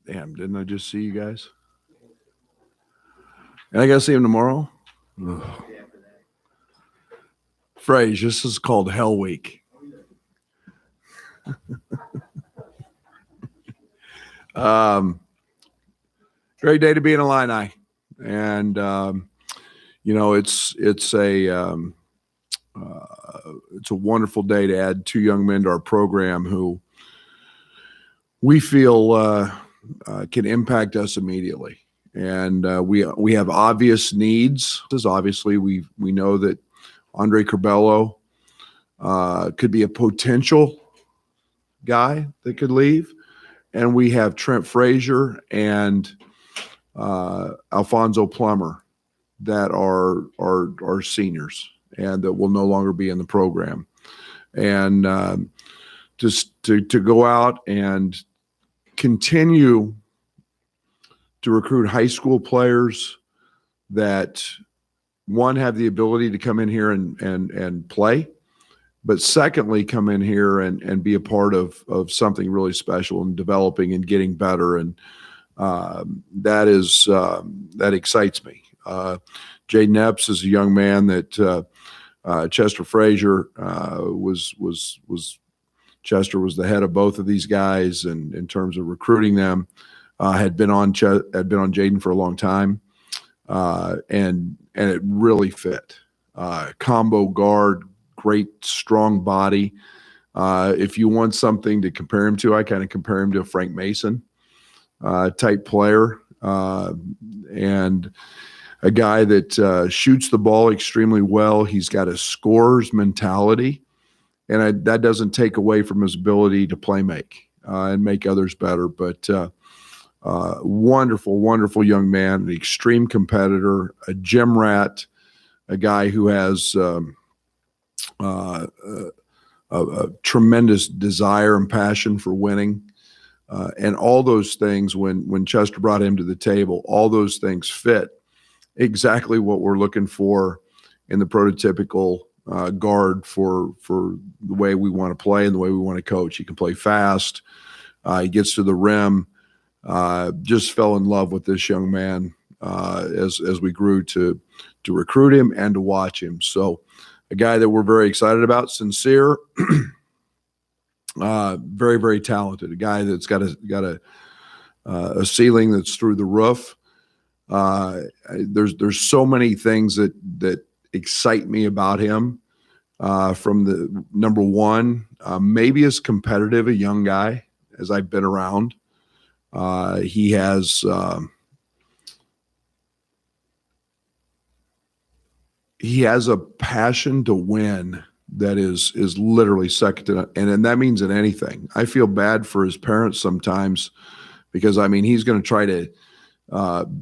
Damn, didn't I just see you guys? And I got to see him tomorrow? Ugh. Frazier, this is called Hell Week. Great day to be in Illini. And, it's a wonderful day to add two young men to our program who we feel can impact us immediately. And we have obvious needs. Obviously, we know that Andre Curbelo could be a potential guy that could leave. And we have Trent Frazier and Alfonso Plummer that are seniors and that will no longer be in the program. And just to go out and continue to recruit high school players that, one, have the ability to come in here and play, but secondly, come in here and be a part of something really special and developing and getting better. And that excites me. Jayden Epps is a young man that Chester Frazier Chester was the head of both of these guys, and in terms of recruiting them, had been on Jayden for a long time, and it really fit. Combo guard, great strong body. If you want something to compare him to, I kind of compare him to a Frank Mason type player, and a guy that shoots the ball extremely well. He's got a scorer's mentality, and that doesn't take away from his ability to play make and make others better. But wonderful, wonderful young man, an extreme competitor, a gym rat, a guy who has a tremendous desire and passion for winning. And all those things, when Chester brought him to the table, all those things fit exactly what we're looking for in the prototypical guard for the way we want to play and the way we want to coach. He can play fast. He gets to the rim. Just fell in love with this young man as we grew to recruit him and to watch him. So a guy that we're very excited about. Sencire, very, very talented. A guy that's got a ceiling that's through the roof. There's so many things that excite me about him. From the number one, maybe as competitive a young guy as I've been around. He has a passion to win that is literally second to none. And that means in anything. I feel bad for his parents sometimes because, he's going to try to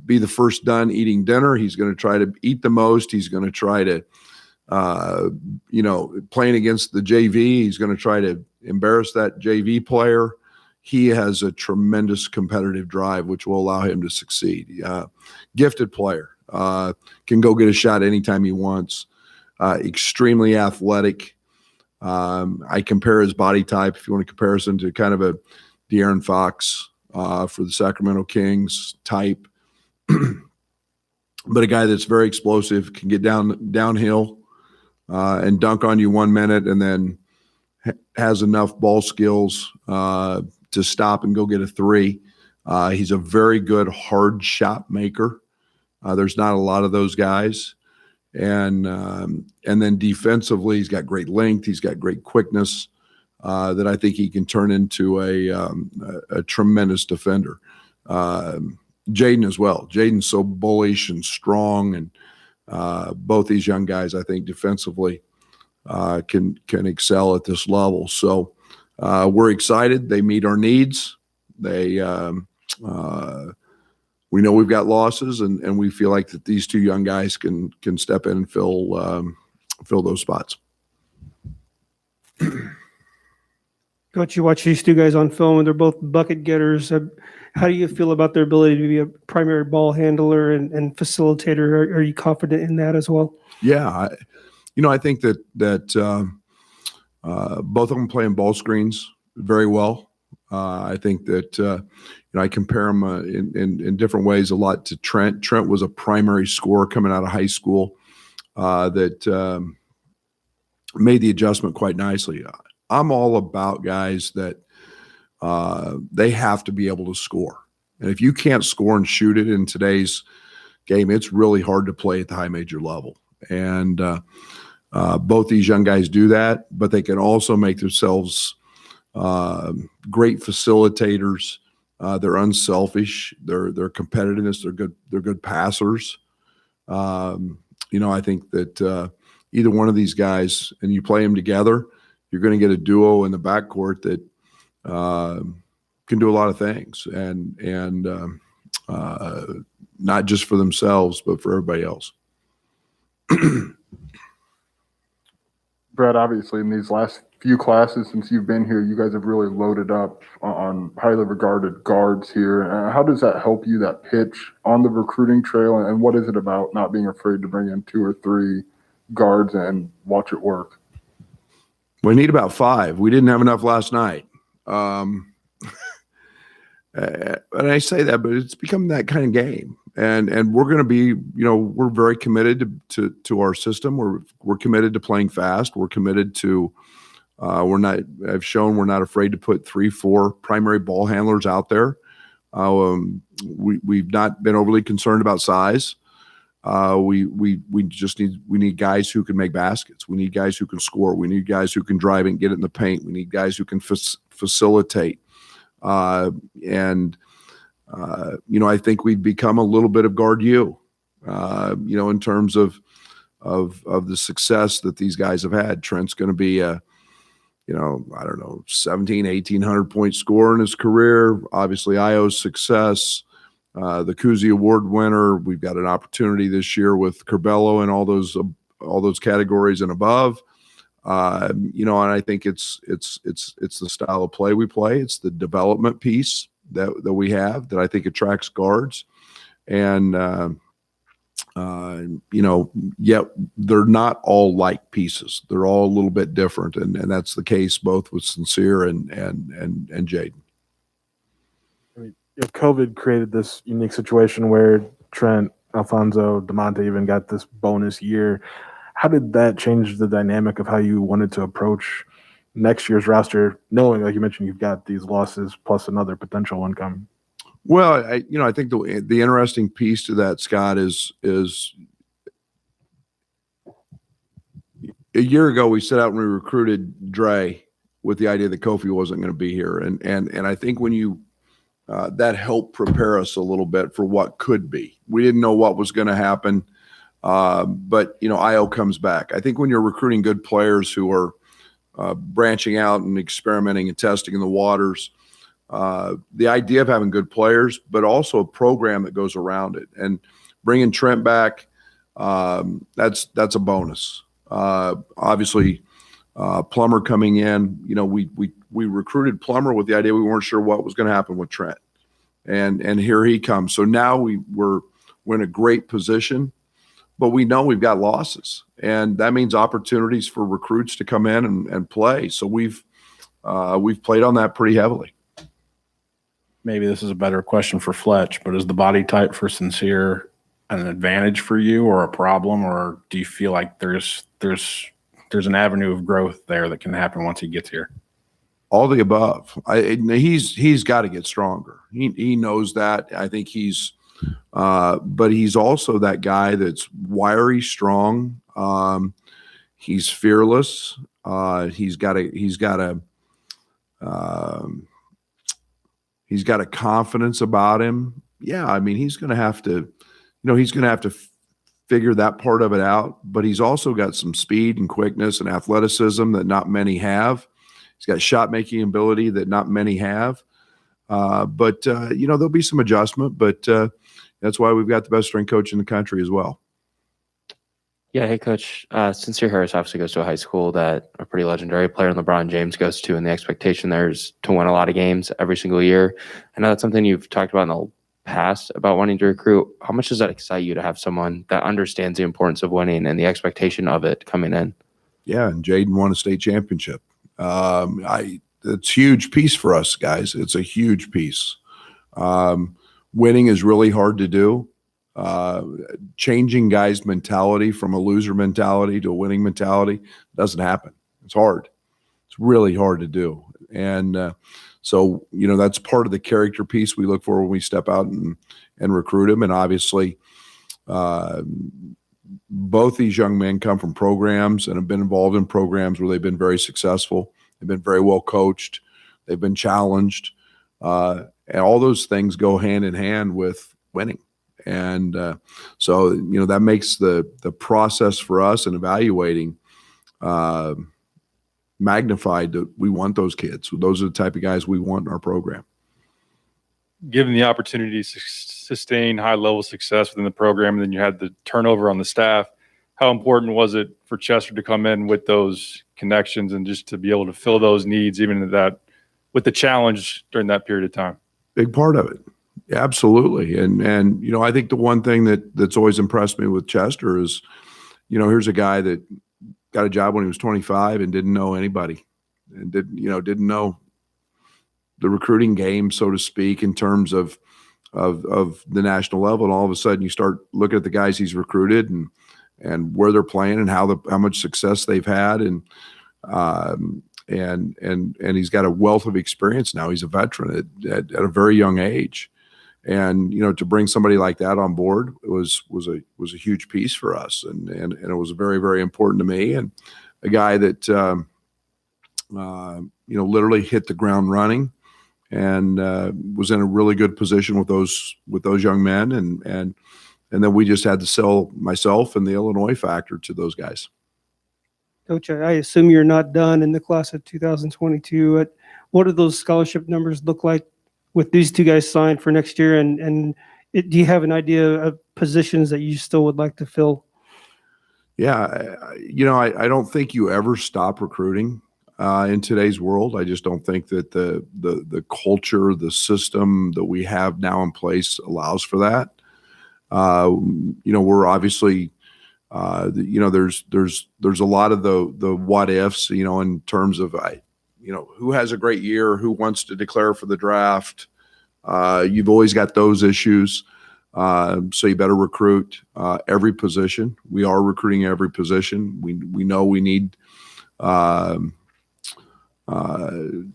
be the first done eating dinner. He's going to try to eat the most. He's going to try to, playing against the JV, he's going to try to embarrass that JV player. He has a tremendous competitive drive, which will allow him to succeed. Gifted player, can go get a shot anytime he wants. Extremely athletic. I compare his body type, if you want to comparison, to kind of a De'Aaron Fox for the Sacramento Kings type. But a guy that's very explosive, can get downhill and dunk on you 1 minute, and then has enough ball skills to stop and go get a three. He's a very good hard shot maker. There's not a lot of those guys. And then defensively, he's got great length. He's got great quickness that I think he can turn into a tremendous defender. Jayden as well. Jayden's so bullish and strong, and both these young guys, I think, defensively can excel at this level. So we're excited. They meet our needs. We know we've got losses, and we feel like that these two young guys can step in and fill those spots. Coach, you watch these two guys on film, and they're both bucket getters. How do you feel about their ability to be a primary ball handler and facilitator? Are you confident in that as well? Yeah, I think that both of them playing ball screens very well. I think that I compare him in different ways a lot to Trent. Trent was a primary scorer coming out of high school that made the adjustment quite nicely. I'm all about guys that they have to be able to score. And if you can't score and shoot it in today's game, it's really hard to play at the high major level. And both these young guys do that, but they can also make themselves great facilitators. They're unselfish. They're competitiveness. They're good passers. I think that either one of these guys, and you play them together, you're going to get a duo in the backcourt that can do a lot of things, and not just for themselves, but for everybody else. Brett, obviously in these last few classes since you've been here, you guys have really loaded up on highly regarded guards here. How does that help you, that pitch on the recruiting trail, and what is it about not being afraid to bring in 2 or 3 guards and watch it work? We need about 5. We didn't have enough last night. And I say that, but it's become that kind of game. And we're going to be, we're very committed to our system. We're committed to playing fast. We're committed to, I've shown we're not afraid to put 3, 4 primary ball handlers out there. We've not been overly concerned about size. We need guys who can make baskets. We need guys who can score. We need guys who can drive and get it in the paint. We need guys who can facilitate. I think we've become a little bit of guard you, in terms of the success that these guys have had. Trent's going to be a, 1,700 point scorer in his career. Obviously Io's success, the Cousy Award winner. We've got an opportunity this year with Curbelo and all those categories and above. And I think it's the style of play we play. It's the development piece that we have that I think attracts guards. And, yet they're not all like pieces. They're all a little bit different. And that's the case both with Sencire and Jayden. I mean, COVID created this unique situation where Trent, Alfonso, DeMonte even got this bonus year. How did that change the dynamic of how you wanted to approach next year's roster, knowing, like you mentioned, you've got these losses plus another potential one coming? Well, I think the interesting piece to that, Scott, is a year ago we set out and we recruited Dre with the idea that Kofi wasn't going to be here, and I think when you that helped prepare us a little bit for what could be. We didn't know what was going to happen. But Io comes back. I think when you're recruiting good players who are branching out and experimenting and testing in the waters, the idea of having good players, but also a program that goes around it, and bringing Trent back, that's a bonus. Obviously, Plummer coming in, we recruited Plummer with the idea we weren't sure what was going to happen with Trent, and here he comes. So now we're in a great position. But we know we've got losses, and that means opportunities for recruits to come in and play. So we've played on that pretty heavily. Maybe this is a better question for Fletch, but is the body type for Sencire an advantage for you or a problem, or do you feel like there's an avenue of growth there that can happen once he gets here? All the above. He's got to get stronger. He knows that. I think but he's also that guy that's wiry, strong. He's fearless. He's got a confidence about him. Yeah, I mean, he's going to have to, figure that part of it out. But he's also got some speed and quickness and athleticism that not many have. He's got shot making ability that not many have. But there'll be some adjustment, but that's why we've got the best strength coach in the country as well. Yeah, hey, Coach. Sencire Harris obviously goes to a high school that a pretty legendary player LeBron James goes to, and the expectation there is to win a lot of games every single year. I know that's something you've talked about in the past about wanting to recruit. How much does that excite you to have someone that understands the importance of winning and the expectation of it coming in? Yeah, and Jayden won a state championship. It's a huge piece for us, guys. It's a huge piece. Winning is really hard to do. Changing guys' mentality from a loser mentality to a winning mentality doesn't happen. It's hard. It's really hard to do. And so, that's part of the character piece we look for when we step out and recruit them. And obviously, both these young men come from programs and have been involved in programs where they've been very successful. They've been very well coached. They've been challenged. And all those things go hand in hand with winning. And so, that makes the process for us in evaluating magnified. That we want those kids. Those are the type of guys we want in our program. Given the opportunity to sustain high level success within the program, and then you had the turnover on the staff, how important was it for Chester to come in with those connections and just to be able to fill those needs, even with the challenge during that period of time? Big part of it. Absolutely. And I think the one thing that's always impressed me with Chester is, here's a guy that got a job when he was 25 and didn't know anybody and didn't know the recruiting game, so to speak, in terms of the national level. And all of a sudden you start looking at the guys he's recruited and where they're playing and how much success they've had. And he's got a wealth of experience now. He's a veteran at a very young age. And, to bring somebody like that on board was a huge piece for us. And it was very, very important to me. And a guy that, literally hit the ground running and was in a really good position with those young men. And then we just had to sell myself and the Illinois factor to those guys. Coach, I assume you're not done in the class of 2022. What do those scholarship numbers look like with these two guys signed for next year? Do you have an idea of positions that you still would like to fill? Yeah. I don't think you ever stop recruiting in today's world. I just don't think that the culture, the system that we have now in place allows for that. We're obviously, there's a lot of the what ifs, in terms of, who has a great year, who wants to declare for the draft. You've always got those issues. So you better recruit every position. We are recruiting every position. We know we need to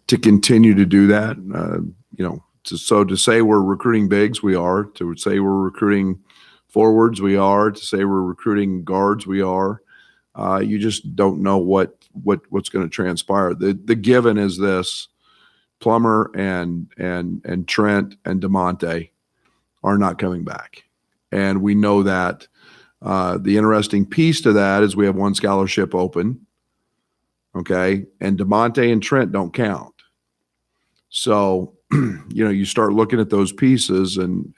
continue to do that. So to say we're recruiting bigs, we are. To say we're recruiting forwards, we are. To say we're recruiting guards, we are. You just don't know what's going to transpire. The given is this: Plummer and Trent and DeMonte are not coming back, and we know that. The interesting piece to that is we have one scholarship open. Okay, and DeMonte and Trent don't count. So, you start looking at those pieces, and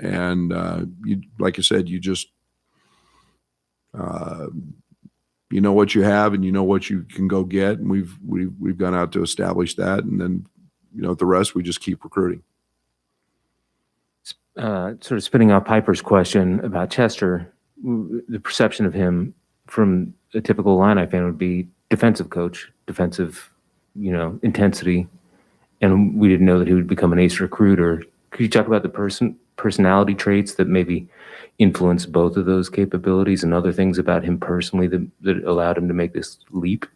you, like I said, you just you know what you have, and you know what you can go get, and we've gone out to establish that, and then the rest we just keep recruiting. Sort of spinning off Piper's question about Chester, the perception of him from a typical Illini fan would be defensive coach, defensive, intensity, and we didn't know that he would become an ace recruiter. Could you talk about the personality traits that maybe influence both of those capabilities and other things about him personally that allowed him to make this leap?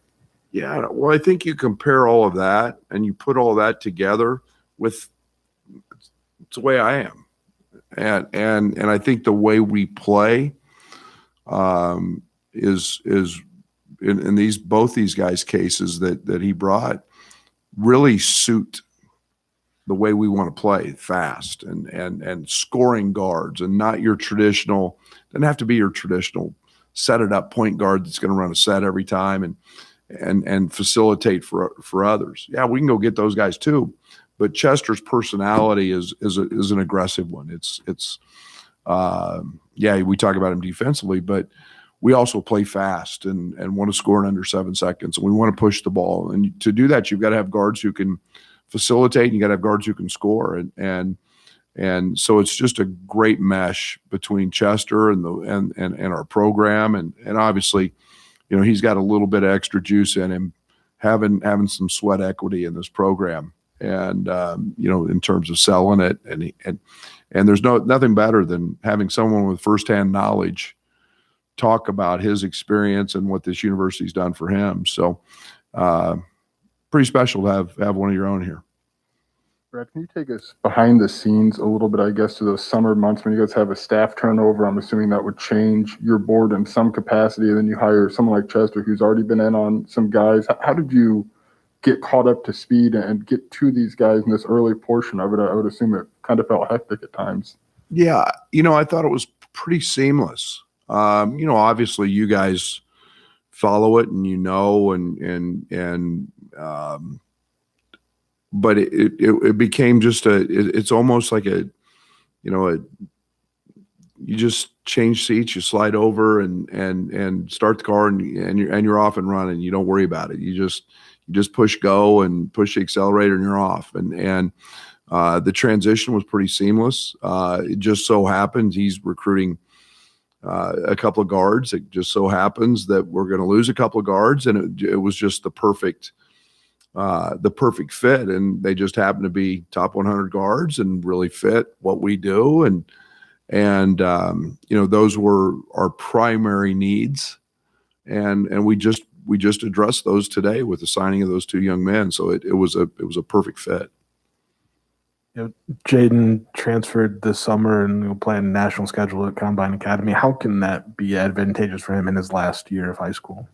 Yeah, well, I think you compare all of that and you put all that together with it's the way I am, and I think the way we play is in both these guys' cases that he brought really suit the way we want to play, fast and scoring guards, and not your traditional. Doesn't have to be your traditional set it up point guard that's going to run a set every time and facilitate for others. Yeah, we can go get those guys too, but Chester's personality is an aggressive one. It's we talk about him defensively, but we also play fast and want to score in under 7 seconds, and we want to push the ball. And to do that, you've got to have guards who can facilitate, and you got to have guards who can score. And so it's just a great mesh between Chester and our program, and obviously, he's got a little bit of extra juice in him, having some sweat equity in this program. and in terms of selling it, and there's nothing better than having someone with firsthand knowledge talk about his experience and what this university's done for him. So, pretty special to have one of your own here. Brad, can you take us behind the scenes a little bit, I guess, to those summer months when you guys have a staff turnover? I'm assuming that would change your board in some capacity, and then you hire someone like Chester who's already been in on some guys. How did you get caught up to speed and get to these guys in this early portion of it? I would assume it kind of felt hectic at times. Yeah, I thought it was pretty seamless. Obviously you guys follow it and but it became just it's almost like you just change seats, you slide over and start the car and you're off and running. You don't worry about it. You just push go and push the accelerator and you're off. And the transition was pretty seamless. It just so happens he's recruiting a couple of guards. It just so happens that we're going to lose a couple of guards, and it was just the perfect fit. And they just happen to be top 100 guards and really fit what we do. And those were our primary needs. And we just addressed those today with the signing of those two young men. So it was a perfect fit. Jayden transferred this summer and will play a national schedule at Combine Academy. How can that be advantageous for him in his last year of high school?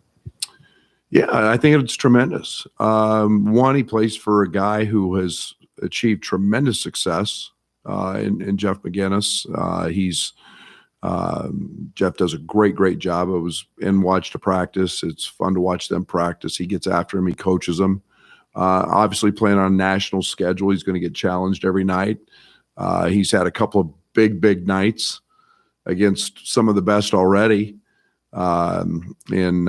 Yeah, I think it's tremendous. One, he plays for a guy who has achieved tremendous success in Jeff McGinnis. Jeff does a great job. I was watched a practice. It's fun to watch them practice. He gets after him. He coaches them. Obviously playing on a national schedule, he's going to get challenged every night. He's had a couple of big nights against some of the best already in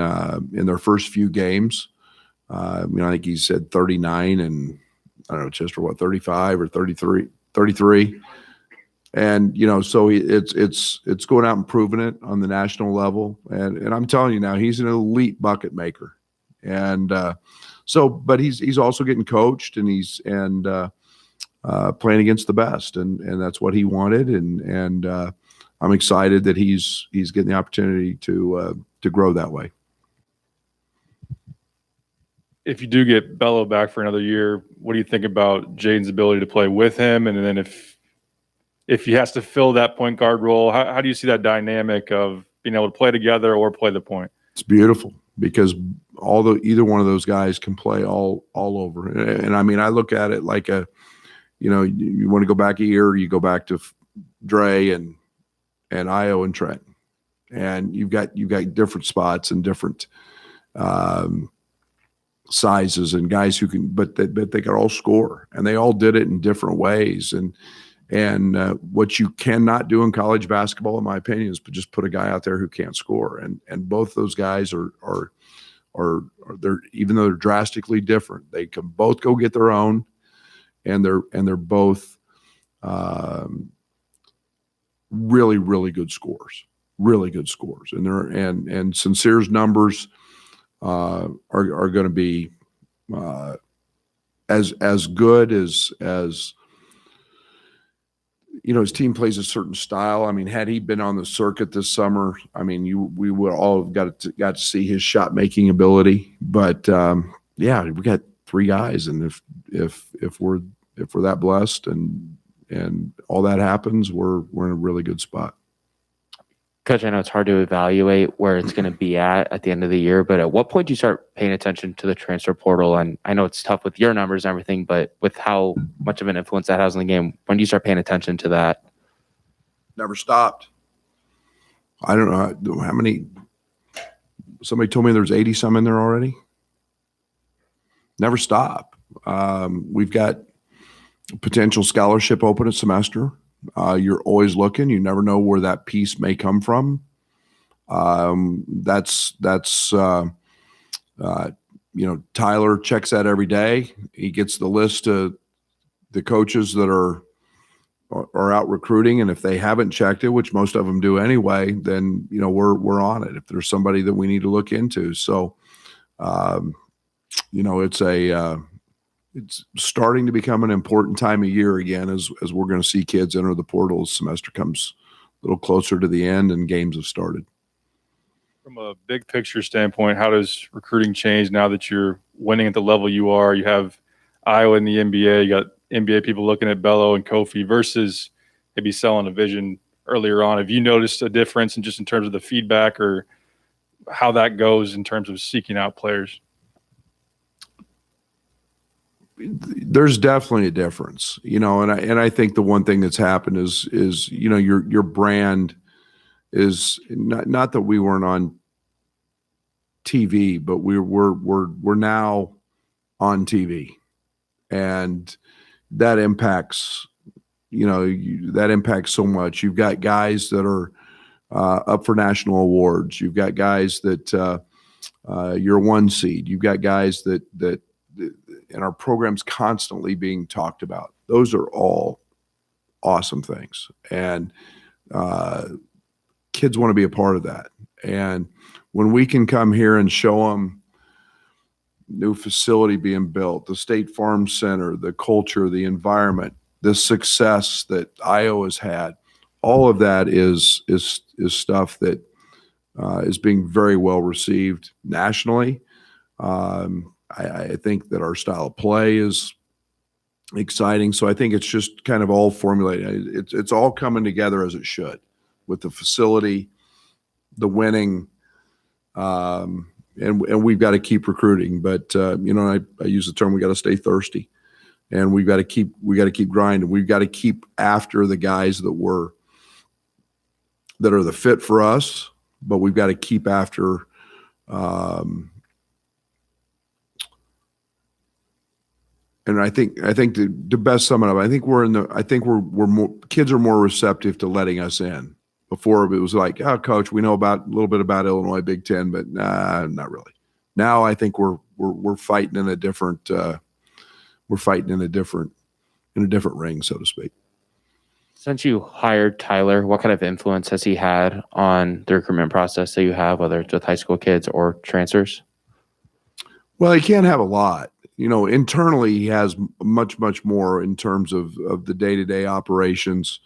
their first few games. I think he said 39 and I don't know, Chester, 35 or 33. And, so it's going out and proving it on the national level. And I'm telling you now, he's an elite bucket maker. And, but he's also getting coached and he's playing against the best, and that's what he wanted, and I'm excited that he's getting the opportunity to grow that way. If you do get Bello back for another year, what do you think about Jayden's ability to play with him? And then if he has to fill that point guard role, how do you see that dynamic of being able to play together or play the point? It's beautiful because either one of those guys can play all over. And I mean, I look at it like you want to go back a year, you go back to Dre and Io and Trent, and you've got different spots and different sizes and guys who can, but they can all score, and they all did it in different ways. And what you cannot do in college basketball, in my opinion, is just put a guy out there who can't score. And both those guys are they're, even though they're drastically different, they can both go get their own, and they're both really good scorers, and Sencire's numbers are going to be as good as his team plays a certain style. I mean, had he been on the circuit this summer, I mean, we would all have got to see his shot making ability. But we got three guys, and if we're that blessed and all that happens, we're in a really good spot. Coach, I know it's hard to evaluate where it's going to be at the end of the year, but at what point do you start paying attention to the transfer portal? And I know it's tough with your numbers and everything, but with how much of an influence that has on the game, when do you start paying attention to that? Never stopped. I don't know how many. Somebody told me there's 80 some in there already. Never stop. We've got potential scholarship open a semester. You're always looking. You never know where that piece may come from. That's Tyler checks that every day. He gets the list of the coaches that are out recruiting, and if they haven't checked it, which most of them do anyway, then we're on it. If there's somebody that we need to look into, so it's it's starting to become an important time of year again as we're going to see kids enter the portal as semester comes a little closer to the end and games have started. From a big picture standpoint, how does recruiting change now that you're winning at the level you are? You have Iowa in the NBA, you got NBA people looking at Bello and Kofi versus maybe selling a vision earlier on. Have you noticed a difference in just in terms of the feedback or how that goes in terms of seeking out players? There's definitely a difference, and I think the one thing that's happened is your brand is not that we weren't on TV, but we're now on TV, and that impacts that impacts so much. You've got guys that are up for national awards. You've got guys that you're one seed. You've got guys that and our program's constantly being talked about. Those are all awesome things, and kids want to be a part of that. And when we can come here and show them new facility being built, the State Farm Center, the culture, the environment, the success that Iowa's had, all of that is stuff that is being very well received nationally. I think that our style of play is exciting. So I think it's just kind of all formulated. It's all coming together as it should, with the facility, the winning, and we've got to keep recruiting. But I use the term, we got to stay thirsty, and we got to keep grinding. We've got to keep after the guys that are the fit for us, but we've got to keep after. And I think to best sum it up, I think we're more, kids are more receptive to letting us in. Before it was like, oh, coach, we know a little bit about Illinois Big Ten, but nah, not really. Now I think we're fighting in a different ring, so to speak. Since you hired Tyler, what kind of influence has he had on the recruitment process that you have, whether it's with high school kids or transfers? Well, he can't have a lot. Internally, he has much, much more in terms of the day-to-day operations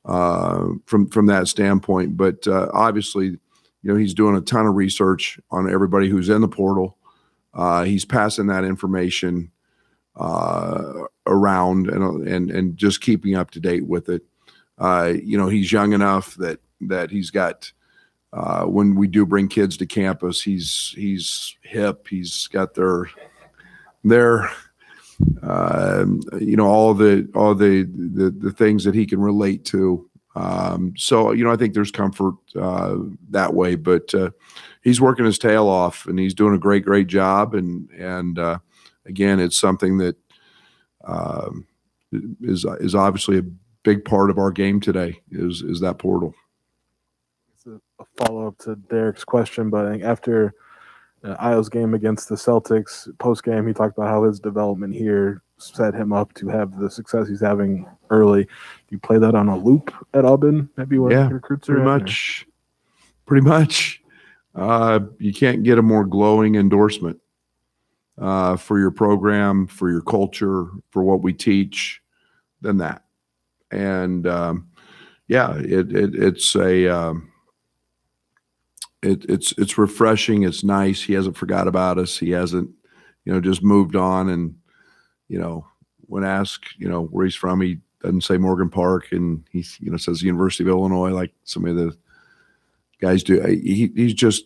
from that standpoint. But obviously, he's doing a ton of research on everybody who's in the portal. He's passing that information around and just keeping up to date with it. He's young enough that he's got. When we do bring kids to campus, he's hip. He's got their all the things that he can relate to. So I think there's comfort that way. But he's working his tail off, and he's doing a great job. And again, it's something that is obviously a big part of our game today. Is that portal. It's a follow-up to Derek's question, but I think after Iowa's game against the Celtics, post-game, he talked about how his development here set him up to have the success he's having early. Do you play that on a loop at Auburn? Maybe what recruits are pretty much. You can't get a more glowing endorsement for your program, for your culture, for what we teach than that. And it's refreshing. It's nice. He hasn't forgot about us. He hasn't, just moved on. And, when asked, where he's from, he doesn't say Morgan Park, and he, says the University of Illinois, like some of the guys do. He's just,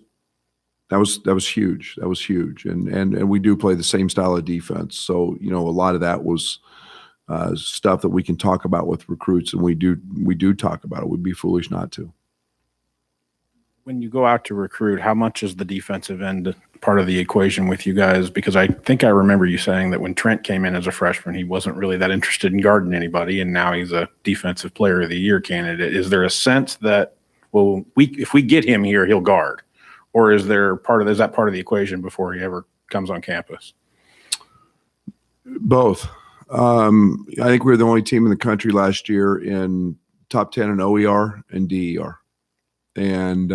that was huge. That was huge. And we do play the same style of defense. So, a lot of that was stuff that we can talk about with recruits, and we do talk about it. We'd be foolish not to. When you go out to recruit, how much is the defensive end part of the equation with you guys? Because I think I remember you saying that when Trent came in as a freshman, he wasn't really that interested in guarding anybody, and now he's a defensive player of the year candidate. Is there a sense that, if we get him here, he'll guard? Or is that part of the equation before he ever comes on campus? Both. I think we were the only team in the country last year in top 10 in OER and DER. And,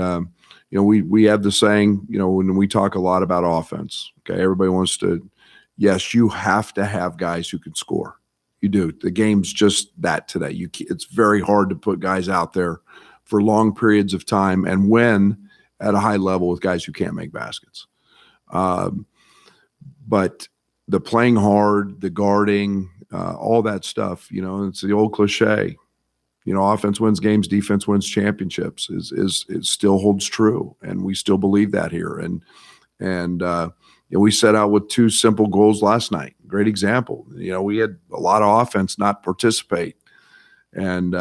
we have the saying, when we talk a lot about offense, okay, everybody wants to, yes, you have to have guys who can score. You do. The game's just that today. It's very hard to put guys out there for long periods of time and win at a high level with guys who can't make baskets. But the playing hard, the guarding, all that stuff, it's the old cliche. Offense wins games, defense wins championships. It still holds true, and we still believe that here. And we set out with 2 simple goals last night. Great example. We had a lot of offense not participate, and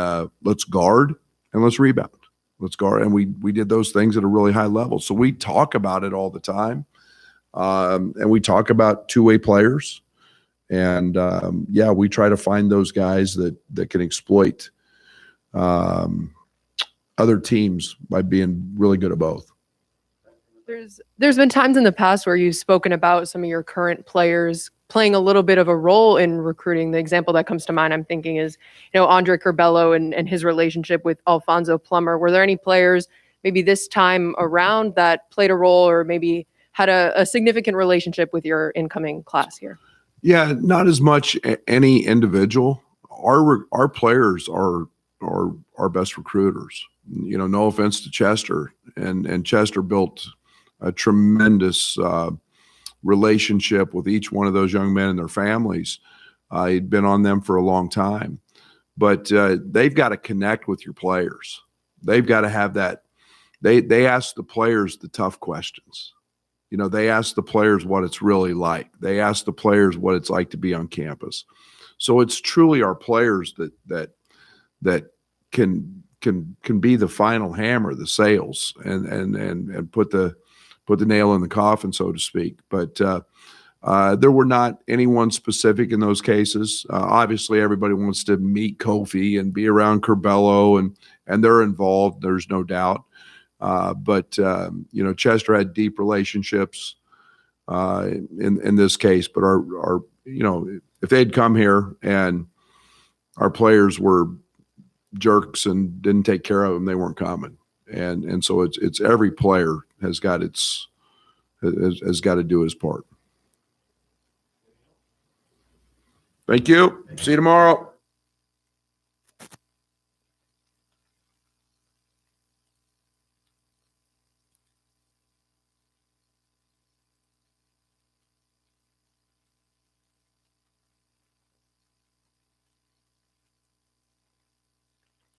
let's guard and let's rebound. Let's guard, and we did those things at a really high level. So we talk about it all the time, and we talk about two-way players, and we try to find those guys that can exploit other teams by being really good at both. There's been times in the past where you've spoken about some of your current players playing a little bit of a role in recruiting. The example that comes to mind, I'm thinking, is Andre Curbelo and his relationship with Alfonso Plummer. Were there any players maybe this time around that played a role or maybe had a significant relationship with your incoming class here? Yeah, not as much any individual. Our players are our best recruiters. No offense to Chester, and Chester built a tremendous relationship with each one of those young men and their families. He'd been on them for a long time, but they've got to connect with your players. They've got to have that. They ask the players the tough questions. They ask the players what it's really like. They ask the players what it's like to be on campus. So it's truly our players that can be the final hammer, the sails, and put the nail in the coffin, so to speak. But there were not anyone specific in those cases. Obviously, everybody wants to meet Kofi and be around Curbelo, and they're involved. There's no doubt. But Chester had deep relationships in this case. But our if they'd come here and our players were jerks and didn't take care of them, they weren't coming. And so it's every player has got to do his part. Thank you. See you tomorrow.